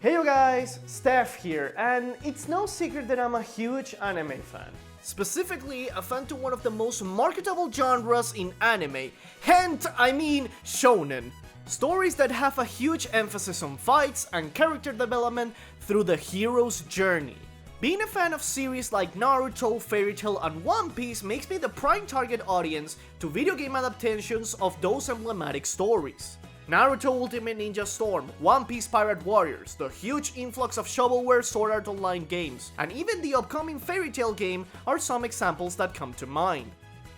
Hey you guys, Steph here, and it's no secret that I'm a huge anime fan. Specifically, a fan to one of the most marketable genres in anime, hence I mean shonen. Stories that have a huge emphasis on fights and character development through the hero's journey. Being a fan of series like Naruto, Fairy Tail, and One Piece makes me the prime target audience to video game adaptations of those emblematic stories. Naruto Ultimate Ninja Storm, One Piece Pirate Warriors, the huge influx of shovelware Sword Art Online games, and even the upcoming Fairy Tail game are some examples that come to mind.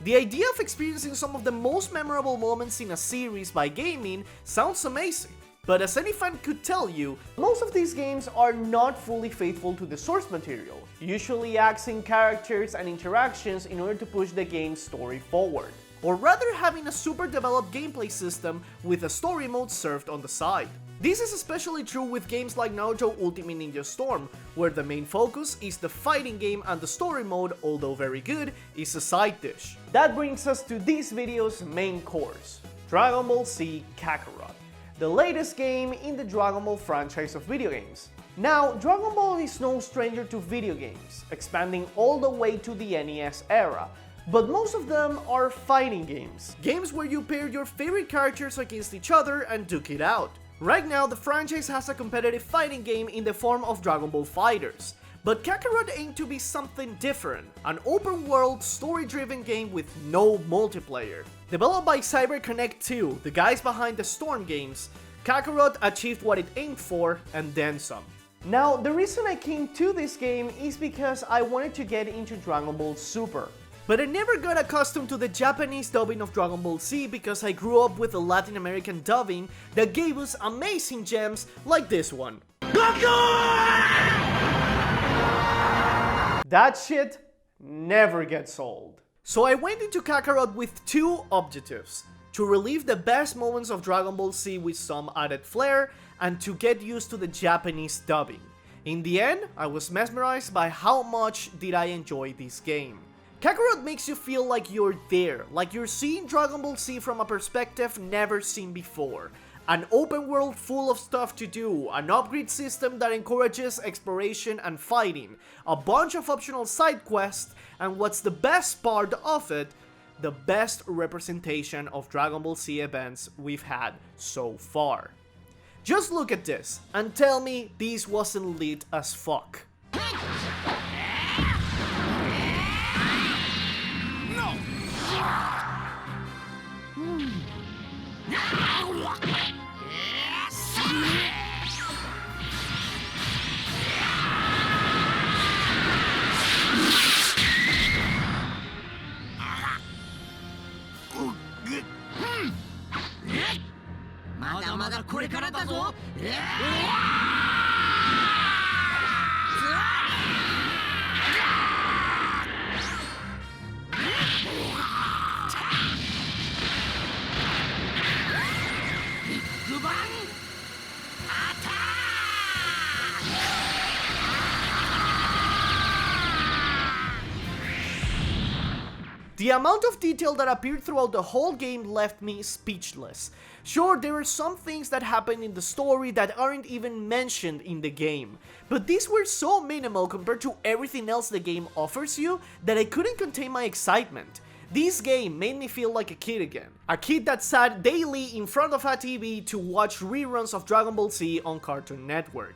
The idea of experiencing some of the most memorable moments in a series by gaming sounds amazing, but as any fan could tell you, most of these games are not fully faithful to the source material, usually axing characters and interactions in order to push the game's story forward, or rather having a super developed gameplay system with a story mode served on the side. This is especially true with games like Naruto Ultimate Ninja Storm, where the main focus is the fighting game and the story mode, although very good, is a side dish. That brings us to this video's main course, Dragon Ball Z Kakarot, the latest game in the Dragon Ball franchise of video games. Now, Dragon Ball is no stranger to video games, expanding all the way to the NES era, but most of them are fighting games. Games where you pair your favorite characters against each other and duke it out. Right now, the franchise has a competitive fighting game in the form of Dragon Ball FighterZ, but Kakarot aimed to be something different, an open-world, story-driven game with no multiplayer. Developed by CyberConnect 2, the guys behind the Storm games, Kakarot achieved what it aimed for, and then some. Now, the reason I came to this game is because I wanted to get into Dragon Ball Super. But I never got accustomed to the Japanese dubbing of Dragon Ball Z because I grew up with the Latin American dubbing that gave us amazing gems like this one. That shit never gets old. So I went into Kakarot with two objectives: to relive the best moments of Dragon Ball Z with some added flair, and to get used to the Japanese dubbing. In the end, I was mesmerized by how much did I enjoy this game. Kakarot makes you feel like you're there, like you're seeing Dragon Ball Z from a perspective never seen before. An open world full of stuff to do, an upgrade system that encourages exploration and fighting, a bunch of optional side quests, and what's the best part of it, the best representation of Dragon Ball Z events we've had so far. Just look at this and tell me this wasn't lit as fuck. The amount of detail that appeared throughout the whole game left me speechless. Sure, there are some things that happen in the story that aren't even mentioned in the game, but these were so minimal compared to everything else the game offers you that I couldn't contain my excitement. This game made me feel like a kid again. A kid that sat daily in front of a TV to watch reruns of Dragon Ball Z on Cartoon Network.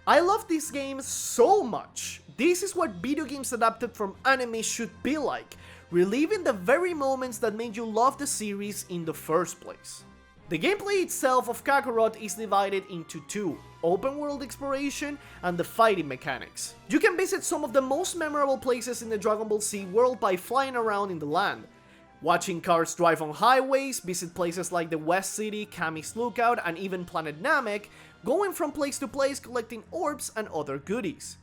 I love this game so much. This is what video games adapted from anime should be like, reliving the very moments that made you love the series in the first place. The gameplay itself of Kakarot is divided into two: open world exploration and the fighting mechanics. You can visit some of the most memorable places in the Dragon Ball Z world by flying around in the land, watching cars drive on highways, visit places like the West City, Kami's Lookout, and even Planet Namek, going from place to place collecting orbs and other goodies.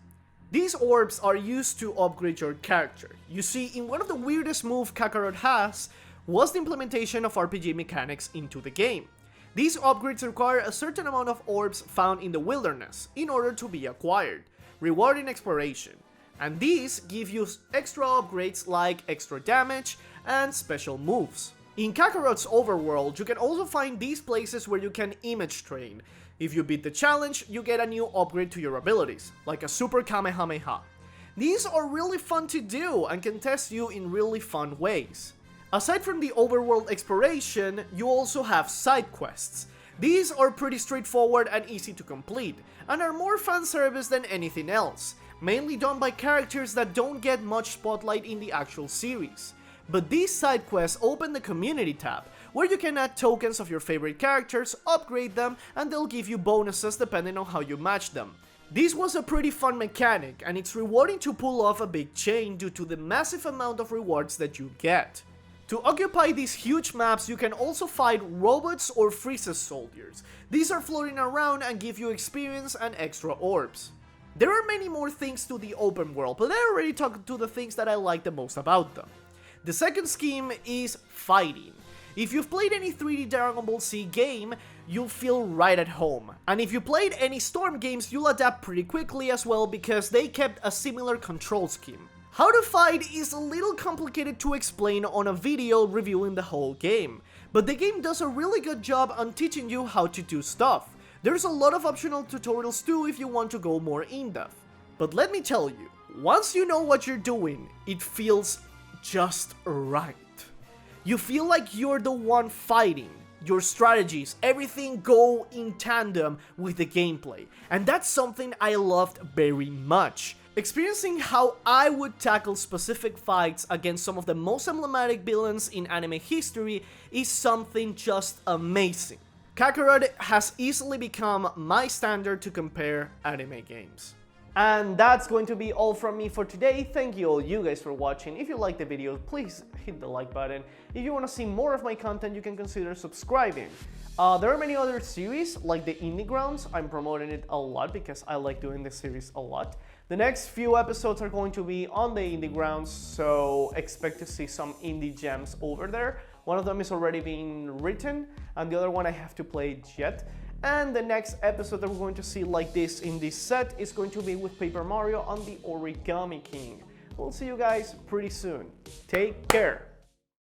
These orbs are used to upgrade your character. You see, in one of the weirdest moves Kakarot has was the implementation of RPG mechanics into the game. These upgrades require a certain amount of orbs found in the wilderness in order to be acquired, rewarding exploration. And these give you extra upgrades like extra damage and special moves. In Kakarot's overworld, you can also find these places where you can image train. If you beat the challenge, you get a new upgrade to your abilities, like a Super Kamehameha. These are really fun to do and can test you in really fun ways. Aside from the overworld exploration, you also have side quests. These are pretty straightforward and easy to complete, and are more fan service than anything else, mainly done by characters that don't get much spotlight in the actual series. But these side quests open the community tab, where you can add tokens of your favorite characters, upgrade them, and they'll give you bonuses depending on how you match them. This was a pretty fun mechanic, and it's rewarding to pull off a big chain due to the massive amount of rewards that you get. To occupy these huge maps, you can also fight robots or Freeze's soldiers. These are floating around and give you experience and extra orbs. There are many more things to the open world, but I already talked to the things that I like the most about them. The second scheme is fighting. If you've played any 3D Dragon Ball Z game, you'll feel right at home. And if you played any Storm games, you'll adapt pretty quickly as well because they kept a similar control scheme. How to fight is a little complicated to explain on a video reviewing the whole game, but the game does a really good job on teaching you how to do stuff. There's a lot of optional tutorials too if you want to go more in-depth. But let me tell you, once you know what you're doing, it feels just right. You feel like you're the one fighting. Your strategies, everything go in tandem with the gameplay, and that's something I loved very much. Experiencing how I would tackle specific fights against some of the most emblematic villains in anime history is something just amazing. Kakarot has easily become my standard to compare anime games. And that's going to be all from me for today. Thank you all you guys for watching. If you liked the video, please hit the like button. If you want to see more of my content, you can consider subscribing. There are many other series like the Indie Grounds. I'm promoting it a lot because I like doing this series a lot. The next few episodes are going to be on the Indie Grounds, so expect to see some indie gems over there. One of them is already being written, and the other one I have to play yet. And the next episode that we're going to see like this in this set is going to be with Paper Mario on the Origami King. We'll see you guys pretty soon. Take care!